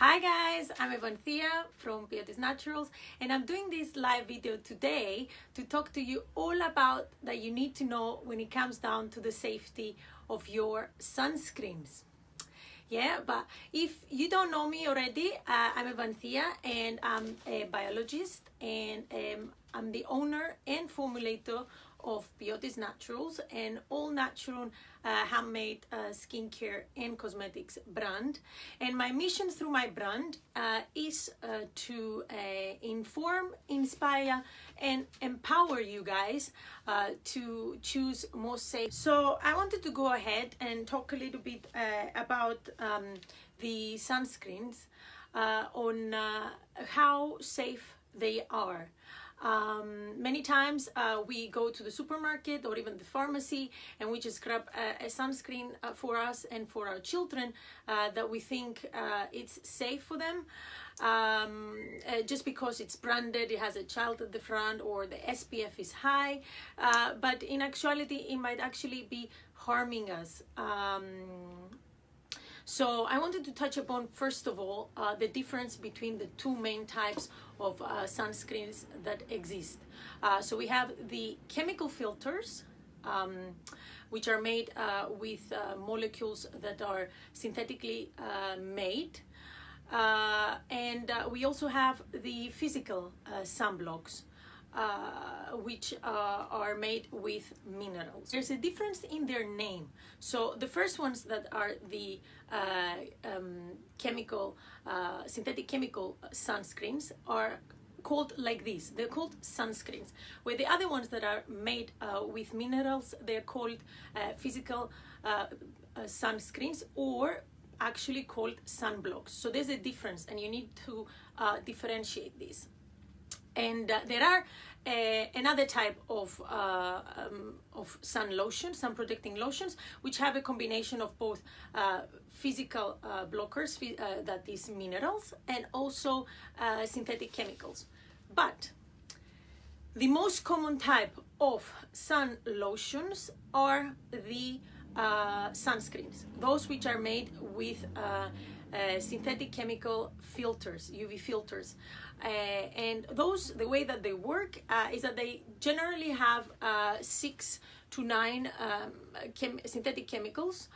Hi guys, I'm Thea from Piotis Naturals, and I'm doing this live video today to talk to you all about that you need to know when it comes down to the safety of your sunscreens. Yeah, but if you don't know me already, I'm Thea, and I'm a biologist, and I'm the owner and formulator of Piotis Naturals, an all-natural handmade skincare and cosmetics brand. And my mission through my brand is to inform, inspire, and empower you guys to choose more safe. So I wanted to go ahead and talk a little bit about the sunscreens on how safe they are. Many times we go to the supermarket or even the pharmacy and we just grab a sunscreen for us and for our children that we think it's safe for them, just because it's branded, it has a child at the front, or the SPF is high, but in actuality it might actually be harming us. So I wanted to touch upon, first of all, the difference between the two main types of sunscreens that exist. So we have the chemical filters, which are made with molecules that are synthetically made. And we also have the physical sunblocks, which are made with minerals. There's a difference in their name. So the first ones that are the synthetic chemical sunscreens are called like this. They're called sunscreens, where the other ones that are made with minerals, they're called physical sunscreens, or actually called sunblocks. So there's a difference, and you need to differentiate these. And there are another type of sun lotion, sun protecting lotions, which have a combination of both physical blockers, that is minerals, and also synthetic chemicals. But the most common type of sun lotions are the sunscreens, those which are made with synthetic chemical filters, UV filters. And those, the way that they work is that they generally have 6 to 9 synthetic chemicals,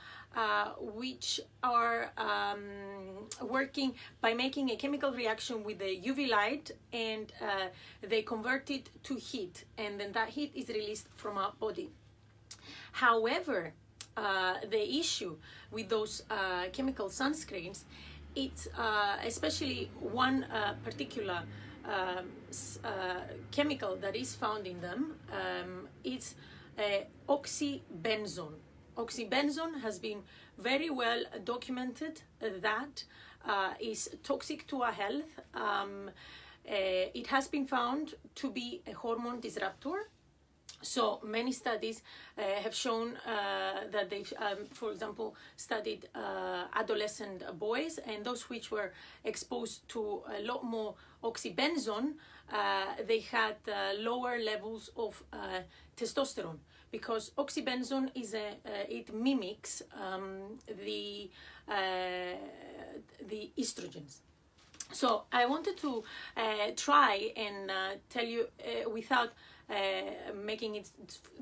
which are working by making a chemical reaction with the UV light, and they convert it to heat, and then that heat is released from our body. However, the issue with those chemical sunscreens, it's especially one particular chemical that is found in them. It's oxybenzone. Oxybenzone has been very well documented that is toxic to our health. It has been found to be a hormone disruptor. So many studies have shown that they've, for example, studied adolescent boys, and those which were exposed to a lot more oxybenzone, they had lower levels of testosterone, because oxybenzone is it mimics the estrogens. So I wanted to try and tell you without making it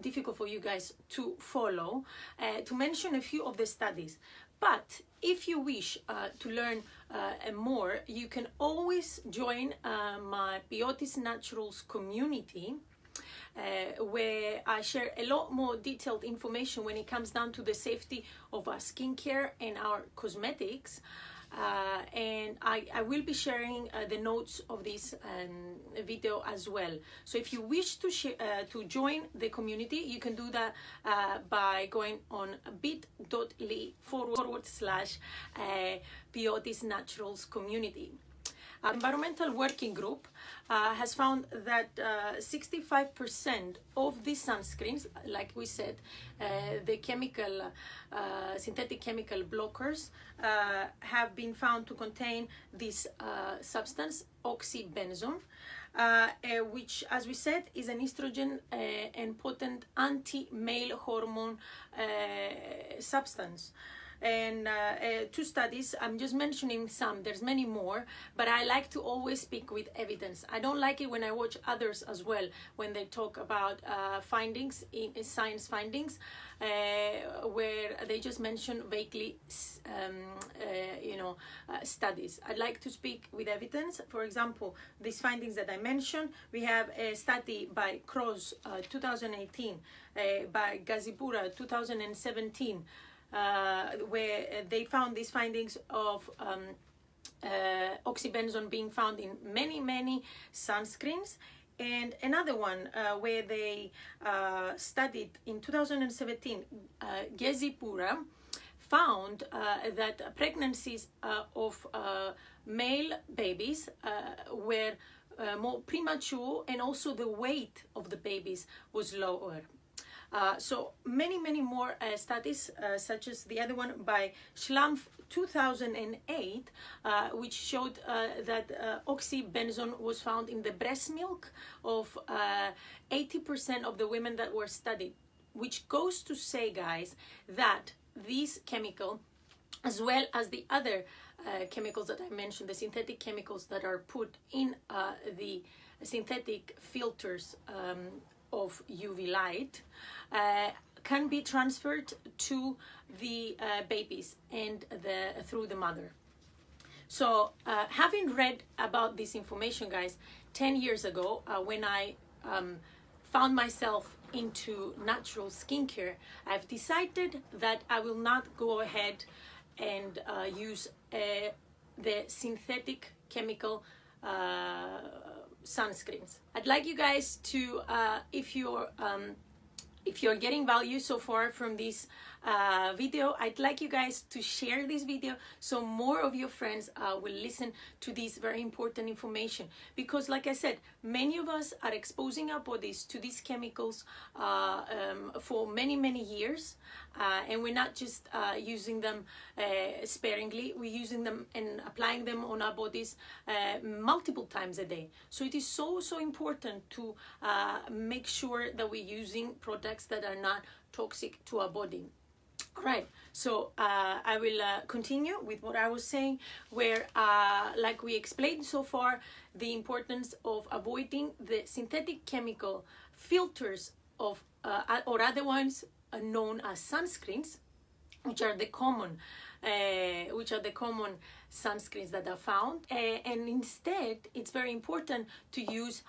difficult for you guys to follow, to mention a few of the studies. But if you wish to learn more, you can always join my Piotis Naturals community, where I share a lot more detailed information when it comes down to the safety of our skincare and our cosmetics. And I will be sharing the notes of this video as well. So if you wish to join the community, you can do that by going on bit.ly/Piotis Naturals community. Our environmental working group has found that 65% of these sunscreens, like we said, the synthetic chemical blockers, have been found to contain this substance, oxybenzone, which, as we said, is an estrogen and potent anti-male hormone substance. and two studies. I'm just mentioning some. There's many more, but I like to always speak with evidence. I don't like it when I watch others as well when they talk about findings in science findings, where they just mention vaguely studies. I'd like to speak with evidence. For example, these findings that I mentioned, we have a study by Cross 2018, by Gazipura 2017, where they found these findings of oxybenzone being found in many sunscreens. And another one where they studied in 2017, Gazipura found that pregnancies of male babies were more premature, and also the weight of the babies was lower. So many more studies, such as the other one by Schlamf 2008, which showed that oxybenzone was found in the breast milk of 80% of the women that were studied, which goes to say, guys, that this chemical, as well as the other chemicals that I mentioned, the synthetic chemicals that are put in the synthetic filters of UV light, can be transferred to the babies and through the mother. So having read about this information, guys, 10 years ago, when I found myself into natural skincare, I've decided that I will not go ahead and use the synthetic chemical sunscreens. I'd like you guys to, if you're getting value so far from this video, I'd like you guys to share this video so more of your friends will listen to this very important information. Because like I said, many of us are exposing our bodies to these chemicals for many years, and we're not just using them sparingly, we're using them and applying them on our bodies multiple times a day. So it is so important to make sure that we're using products that are not toxic to our body. All right, so I will continue with what I was saying, where like we explained so far, the importance of avoiding the synthetic chemical filters of or other ones known as sunscreens, which are the common sunscreens that are found, and instead it's very important to use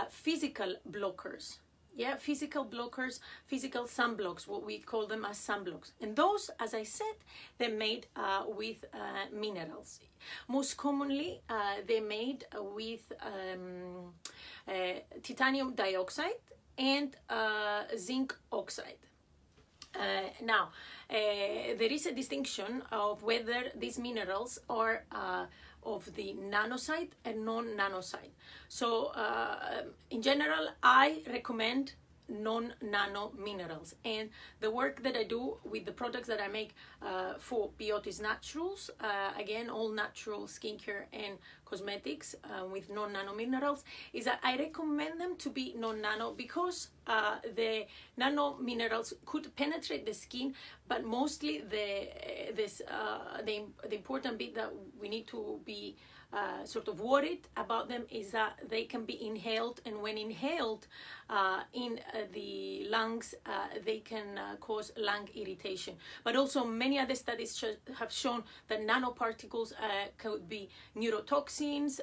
physical blockers. Yeah, physical blockers, physical sunblocks, what we call them as sunblocks. And those, as I said, they're made with minerals. Most commonly, they're made with titanium dioxide and zinc oxide. Now, there is a distinction of whether these minerals are of the nanoside and non-nanoside. So in general, I recommend non-nano minerals, and the work that I do with the products that I make for Piotis Naturals, again, all natural skincare and cosmetics with non-nano minerals, is that I recommend them to be non-nano because the nano minerals could penetrate the skin, but mostly the important bit that we need to be sort of worried about them is that they can be inhaled, and when inhaled in the lungs, they can cause lung irritation. But also many other studies have shown that nanoparticles could be neurotoxins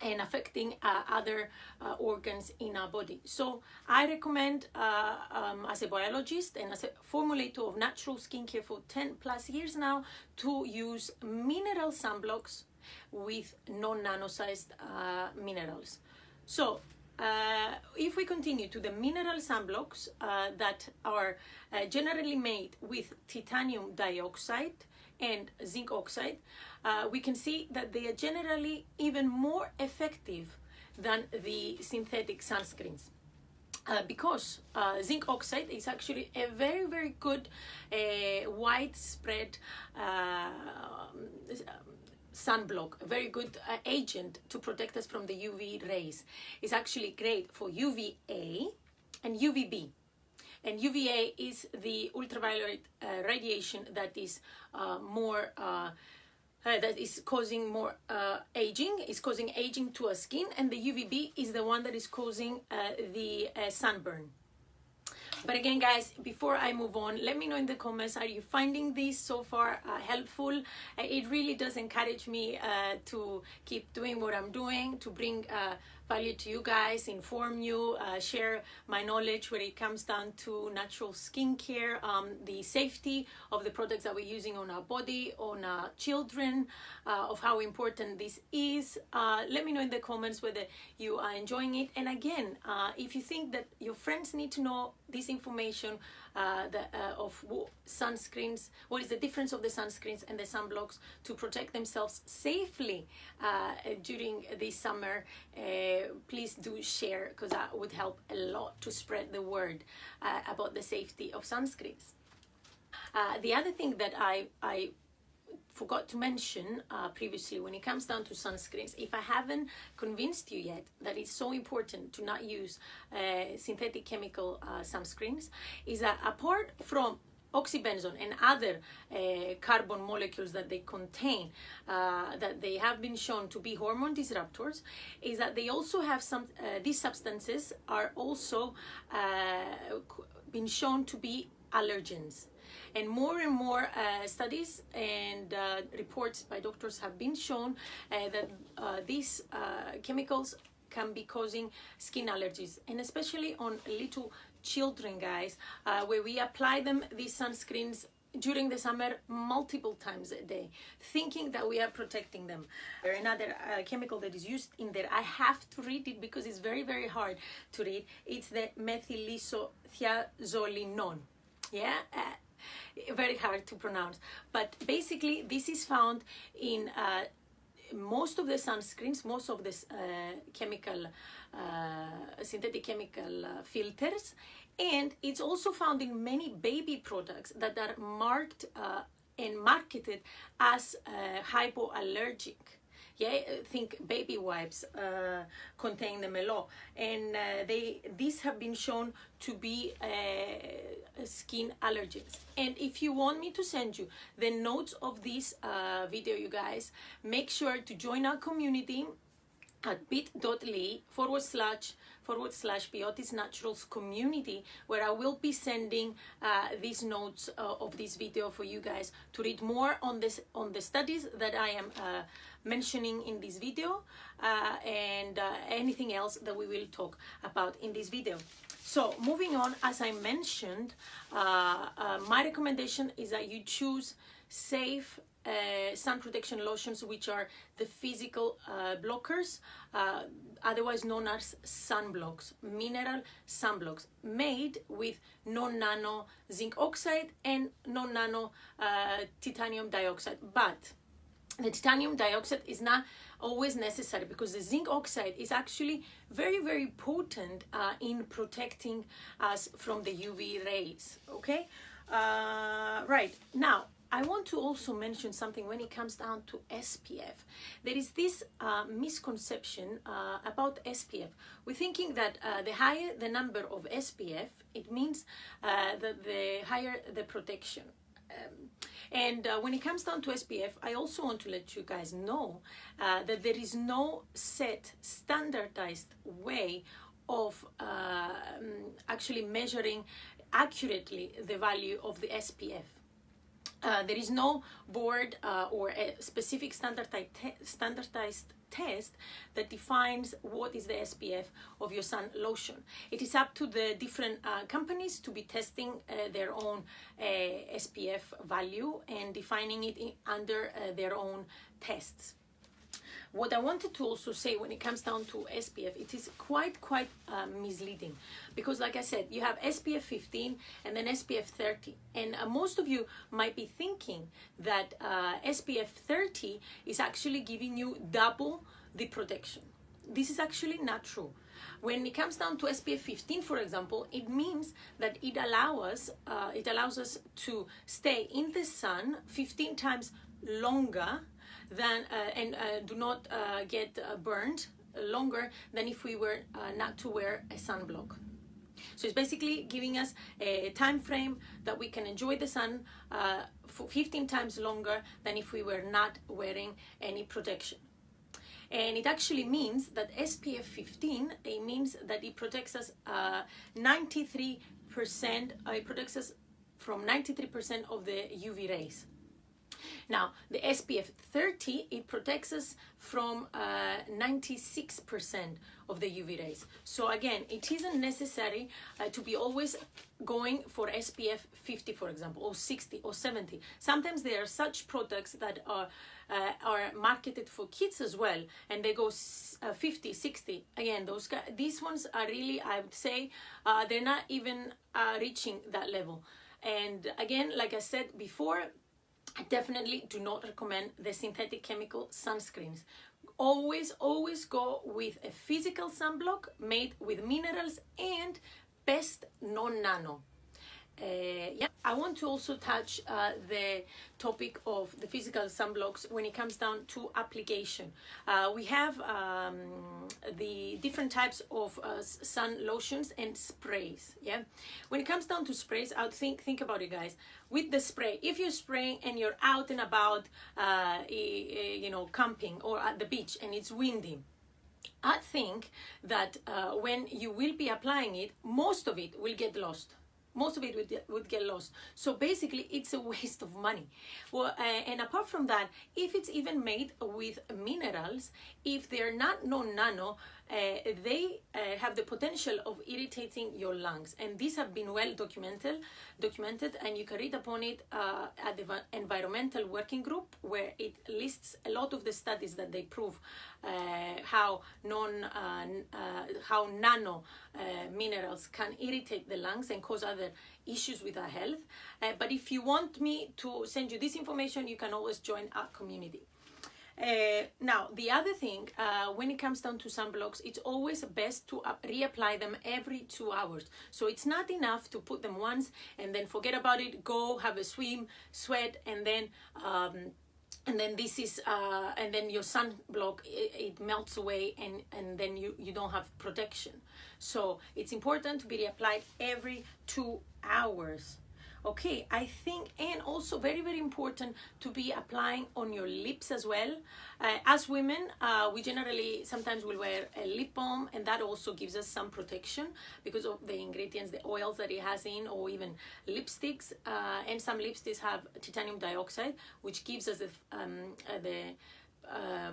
and affecting other organs in our body. So I recommend, as a biologist and as a formulator of natural skincare for 10+ years now, to use mineral sunblocks with non-nano-sized minerals. So if we continue to the mineral sunblocks that are generally made with titanium dioxide and zinc oxide, we can see that they are generally even more effective than the synthetic sunscreens. Because zinc oxide is actually a very good widespread sunblock, a very good agent to protect us from the UV rays. It's actually great for UVA and UVB. And UVA is the ultraviolet radiation that is that is causing more aging, is causing aging to our skin, and the UVB is the one that is causing the sunburn. But again, guys, before I move on, let me know in the comments, are you finding this so far helpful? It really does encourage me to keep doing what I'm doing, to bring value to you guys, inform you, share my knowledge when it comes down to natural skincare, the safety of the products that we're using on our body, on our children, of how important this is. Let me know in the comments whether you are enjoying it. And again, if you think that your friends need to know this information of sunscreens, what is the difference of the sunscreens and the sunblocks to protect themselves safely during this summer, please do share, because that would help a lot to spread the word about the safety of sunscreens. The other thing that I forgot to mention previously when it comes down to sunscreens, if I haven't convinced you yet that it's so important to not use synthetic chemical sunscreens, is that apart from oxybenzone and other carbon molecules that they contain, that they have been shown to be hormone disruptors, is that they also have some, these substances are also been shown to be allergens. And more studies and reports by doctors have been shown that these chemicals can be causing skin allergies, and especially on little children, guys, where we apply them these sunscreens during the summer multiple times a day, thinking that we are protecting them. Another chemical that is used in there, I have to read it because it's very hard to read. It's the methylisothiazolinone. Yeah. Very hard to pronounce, but basically this is found in most of the sunscreens, most of the synthetic chemical filters, and it's also found in many baby products that are marked and marketed as hypoallergic. Yeah, think baby wipes contain them a lot, and these have been shown to be skin allergens. And if you want me to send you the notes of this video, you guys, make sure to join our community at bit.ly/Piotis Naturals community, where I will be sending these notes of this video for you guys to read more on this, on the studies that I am mentioning in this video, and anything else that we will talk about in this video. So moving on, as I mentioned, my recommendation is that you choose safe sun protection lotions, which are the physical blockers, otherwise known as sunblocks, mineral sunblocks, made with non-nano zinc oxide and non-nano titanium dioxide. But the titanium dioxide is not always necessary, because the zinc oxide is actually very potent in protecting us from the UV rays. Okay, right now I want to also mention something when it comes down to SPF. There is this misconception about SPF. We're thinking that the higher the number of SPF, it means that the higher the protection. And when it comes down to SPF, I also want to let you guys know that there is no set standardized way of actually measuring accurately the value of the SPF. There is no board or a specific standardized test that defines what is the SPF of your sun lotion. It is up to the different companies to be testing their own SPF value and defining it under their own tests. What I wanted to also say when it comes down to SPF, it is quite misleading, because like I said, you have SPF 15 and then SPF 30, and most of you might be thinking that SPF 30 is actually giving you double the protection. This is actually not true. When it comes down to SPF 15, for example, it means that it allows us to stay in the sun 15 times longer than and do not get burned longer than if we were not to wear a sunblock. So it's basically giving us a time frame that we can enjoy the sun for 15 times longer than if we were not wearing any protection. And it actually means that SPF 15, it means that it protects us 93%, it protects us from 93% of the UV rays. Now, the SPF 30, it protects us from 96% of the UV rays. So again, it isn't necessary to be always going for SPF 50, for example, or 60 or 70. Sometimes there are such products that are marketed for kids as well, and they go 50, 60. Again, these ones are really, I would say, they're not even reaching that level. And again, like I said before, I definitely do not recommend the synthetic chemical sunscreens. Always go with a physical sunblock made with minerals and best non-nano. Yeah, I want to also touch the topic of the physical sunblocks when it comes down to application. We have the different types of sun lotions and sprays. Yeah, when it comes down to sprays, I would think about it, guys. With the spray, if you're spraying and you're out and about, you know, camping or at the beach and it's windy, I think that when you will be applying it, most of it will get lost. Most of it would get lost. So basically, it's a waste of money. Well, and apart from that, if it's even made with minerals, if they're not non-nano, they have the potential of irritating your lungs. And these have been well documented, and you can read upon it at the Environmental Working Group, where it lists a lot of the studies that they prove how nano minerals can irritate the lungs and cause other issues with our health. But if you want me to send you this information, you can always join our community. Now, the other thing, when it comes down to sunblocks, it's always best to reapply them every 2 hours. So it's not enough to put them once and then forget about it, go have a swim, sweat, and then this is and then your sunblock it melts away, and then you don't have protection. So it's important to be reapplied every 2 hours. Okay, I think, and also very important to be applying on your lips as well. As women, we generally sometimes will wear a lip balm, and that also gives us some protection because of the ingredients, the oils that it has in, or even lipsticks. And some lipsticks have titanium dioxide, which gives us the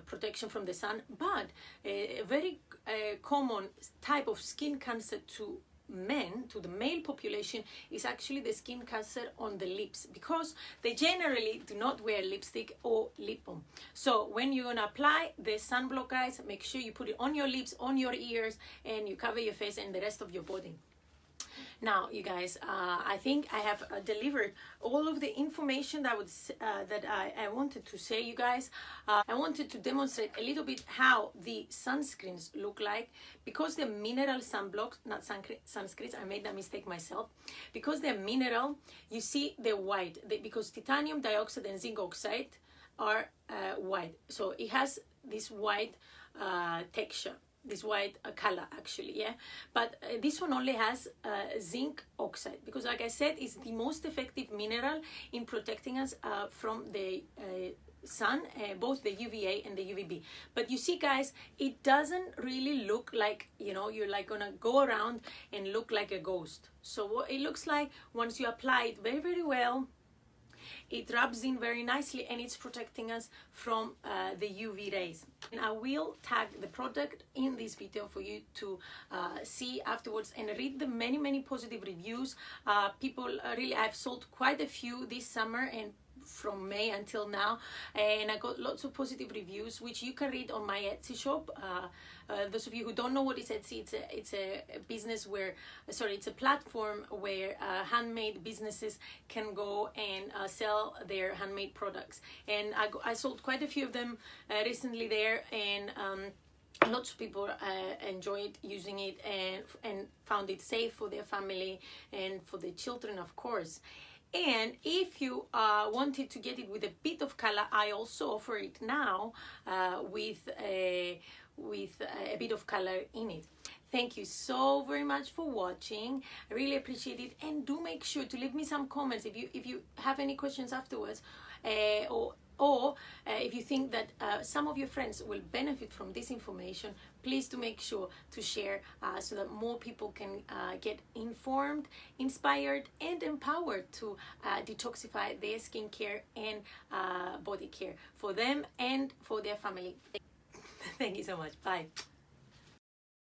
protection from the sun. But a very common type of skin cancer to men, to the male population, is actually the skin cancer on the lips, because they generally do not wear lipstick or lip balm. So when you're gonna apply the sunblock, guys, make sure you put it on your lips, on your ears, and you cover your face and the rest of your body. Now, you guys, I think I have delivered all of the information that I wanted to say, you guys. I wanted to demonstrate a little bit how the sunscreens look like, because they're mineral sunblocks, not sunscreens. I made that mistake myself. Because they're mineral, you see they're white, because titanium dioxide and zinc oxide are white. So it has this white texture, this white color actually, yeah. But this one only has zinc oxide, because like I said, it's the most effective mineral in protecting us from the sun, both the UVA and the UVB. But you see, guys, it doesn't really look like, you know, you're like gonna go around and look like a ghost. So what it looks like, once you apply it very well, it rubs in very nicely, and it's protecting us from the UV rays. And I will tag the product in this video for you to see afterwards and read the many positive reviews. People really, I've sold quite a few this summer and from May until now, and I got lots of positive reviews, which you can read on my Etsy shop. Those of you who don't know what is Etsy, it's a business where, it's a platform where handmade businesses can go and sell their handmade products. And I sold quite a few of them recently there, and lots of people enjoyed using it and found it safe for their family and for their children, of course. And if you wanted to get it with a bit of color, I also offer it now with a bit of color in it. Thank you so very much for watching. I really appreciate it, and do make sure to leave me some comments if you have any questions afterwards, or if you think that some of your friends will benefit from this information. Please do make sure to share so that more people can get informed, inspired, and empowered to detoxify their skincare and body care for them and for their family. Thank you so much. Bye.